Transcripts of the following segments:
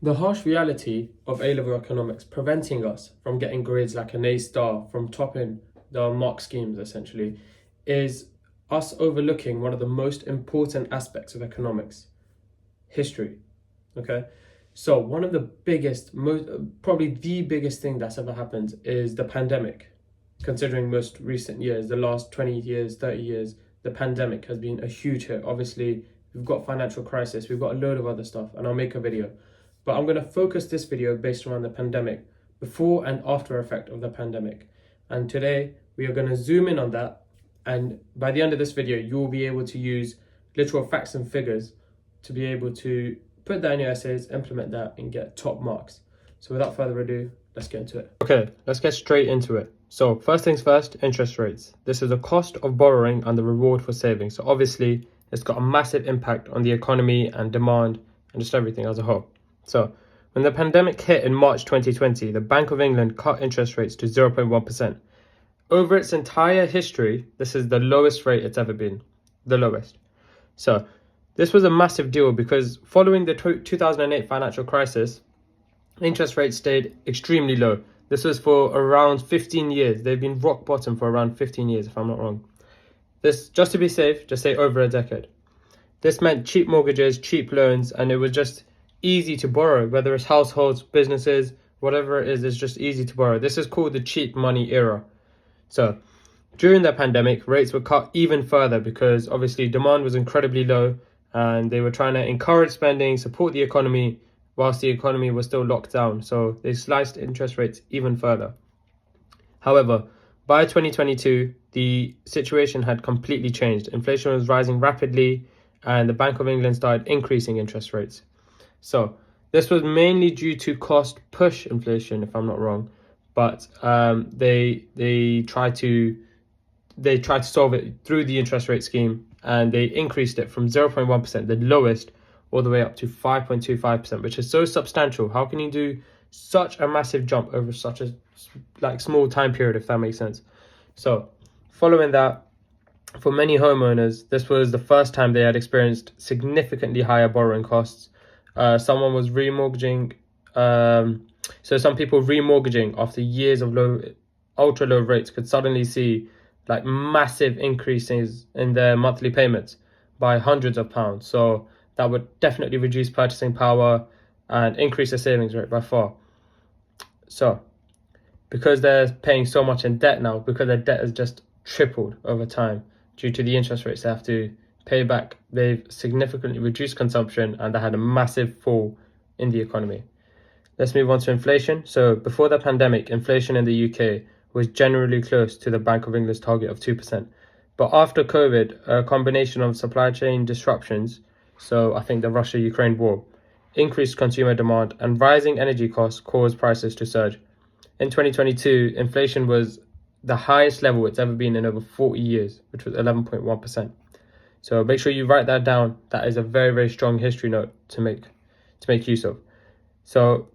The harsh reality of A-level economics preventing us from getting grades like an A star from topping the mark schemes essentially is us overlooking one of the most important aspects of economics, history. Okay, so one of the biggest, probably the biggest thing that's ever happened is the pandemic. Considering most recent years, the last 20 years, 30 years, the pandemic has been a huge hit. Obviously, we've got financial crisis, we've got a load of other stuff, and I'll make a video. But I'm going to focus this video based around the pandemic, before and after effect of the pandemic. And today, we are going to zoom in on that. And by the end of this video, you will be able to use literal facts and figures to be able to put that in your essays, implement that, and get top marks. So without further ado, let's get into it. Okay, let's get straight into it. So first things first, interest rates. This is the cost of borrowing and the reward for saving. So obviously, it's got a massive impact on the economy and demand and just everything as a whole. So when the pandemic hit in March 2020, the Bank of England cut interest rates to 0.1%. Over its entire history, this is the lowest rate it's ever been, the lowest. So this was a massive deal because following the 2008 financial crisis, interest rates stayed extremely low. This was for around 15 years. They've been rock bottom for around 15 years, if I'm not wrong. This, just to be safe, just say over a decade. This meant cheap mortgages, cheap loans, and it was just easy to borrow, whether it's households, businesses, whatever it is, it's just easy to borrow. This is called the cheap money era. So during the pandemic, rates were cut even further because obviously demand was incredibly low and they were trying to encourage spending, support the economy whilst the economy was still locked down. So they sliced interest rates even further. However, by 2022, the situation had completely changed. Inflation was rising rapidly and the Bank of England started increasing interest rates. So this was mainly due to cost push inflation, if I'm not wrong, but they tried to solve it through the interest rate scheme, and they increased it from 0.1%, the lowest, all the way up to 5.25%, which is so substantial. How can you do such a massive jump over such a small time period, if that makes sense? So following that, for many homeowners, this was the first time they had experienced significantly higher borrowing costs. Someone was remortgaging, so some people remortgaging after years of ultra low rates could suddenly see massive increases in their monthly payments by hundreds of pounds. So that would definitely reduce purchasing power and increase the savings rate by far. So because they're paying so much in debt now, because their debt has just tripled over time due to the interest rates they have to pay back, they've significantly reduced consumption and they had a massive fall in the economy. Let's move on to inflation. So before the pandemic, inflation in the UK was generally close to the Bank of England's target of 2%. But after COVID, a combination of supply chain disruptions, so I think the Russia-Ukraine war, increased consumer demand and rising energy costs caused prices to surge. In 2022, inflation was the highest level it's ever been in over 40 years, which was 11.1%. So make sure you write that down. That is a very, very strong history note to make use of. So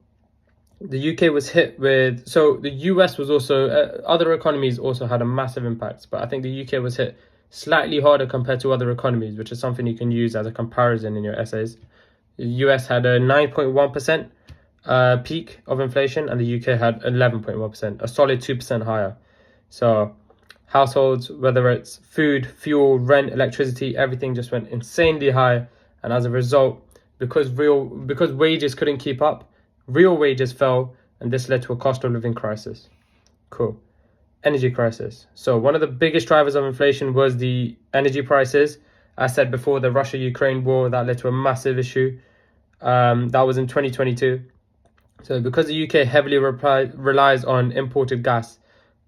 the UK was hit with, so the US was also, other economies also had a massive impact, but I think the UK was hit slightly harder compared to other economies, which is something you can use as a comparison in your essays. The US had a 9.1% peak of inflation and the UK had 11.1%, a solid 2% higher. So households, whether it's food, fuel, rent, electricity, everything just went insanely high. And as a result, because wages couldn't keep up, real wages fell, and this led to a cost of living crisis. Cool. Energy crisis. So one of the biggest drivers of inflation was the energy prices. As said before, the Russia-Ukraine war, that led to a massive issue. That was in 2022. So because the UK heavily relies on imported gas,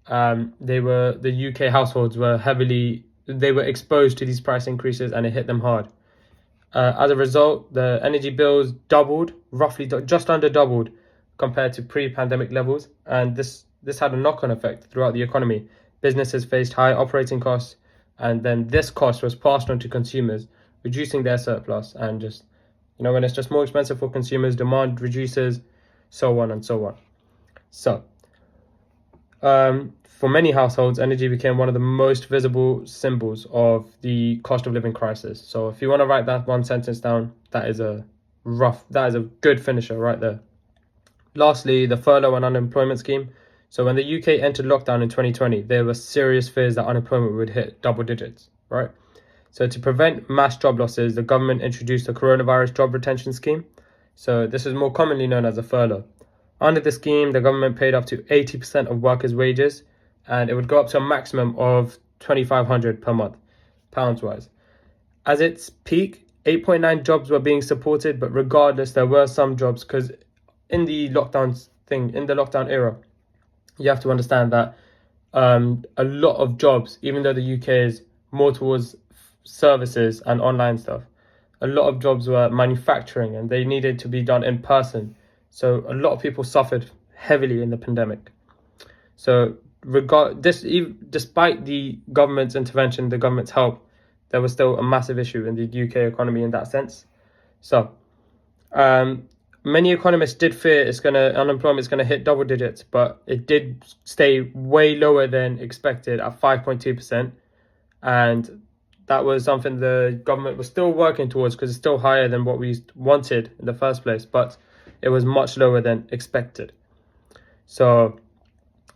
the UK households were exposed to these price increases and it hit them hard. As a result, the energy bills doubled, just under doubled compared to pre-pandemic levels. And this had a knock-on effect throughout the economy. Businesses faced high operating costs, and then this cost was passed on to consumers, reducing their surplus. And just, when it's just more expensive for consumers, demand reduces, so on and so on. So, for many households, energy became one of the most visible symbols of the cost of living crisis. So if you want to write that one sentence down, that is a rough. That is a good finisher right there. Lastly, the furlough and unemployment scheme. So when the UK entered lockdown in 2020, there were serious fears that unemployment would hit double digits, right? So to prevent mass job losses, the government introduced the coronavirus job retention scheme. So this is more commonly known as a furlough. Under the scheme, the government paid up to 80% of workers' wages, and it would go up to a maximum of 2,500 per month, pounds wise. At its peak, 8.9 jobs were being supported, but regardless, there were some jobs because in the lockdown era, you have to understand that a lot of jobs, even though the UK is more towards services and online stuff, a lot of jobs were manufacturing and they needed to be done in person. So a lot of people suffered heavily in the pandemic. So despite the government's intervention, the government's help, there was still a massive issue in the UK economy in that sense. So many economists did fear unemployment is gonna hit double digits, but it did stay way lower than expected at 5.2%, and that was something the government was still working towards because it's still higher than what we wanted in the first place, but it was much lower than expected. So,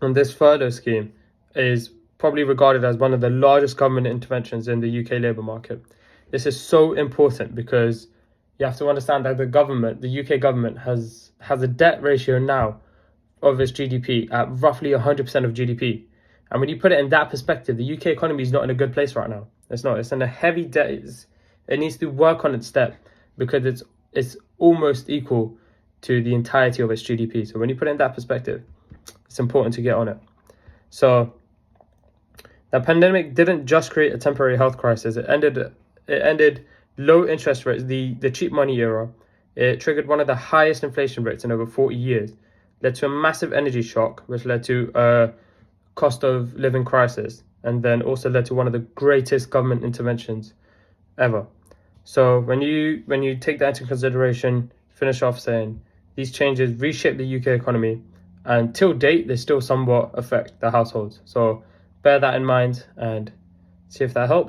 and this furlough scheme is probably regarded as one of the largest government interventions in the UK labour market. This is so important because you have to understand that the UK government has a debt ratio now of its GDP at roughly 100% of GDP. And when you put it in that perspective, the UK economy is not in a good place right now. It's not. It's in a heavy debt. It needs to work on its debt because it's almost equal to the entirety of its GDP. So when you put it in that perspective, it's important to get on it. So the pandemic didn't just create a temporary health crisis. It ended low interest rates, the cheap money era. It triggered one of the highest inflation rates in over 40 years, led to a massive energy shock, which led to a cost of living crisis, and then also led to one of the greatest government interventions ever. So when you take that into consideration, finish off saying these changes reshape the UK economy, and till date, they still somewhat affect the households. So bear that in mind and see if that helps.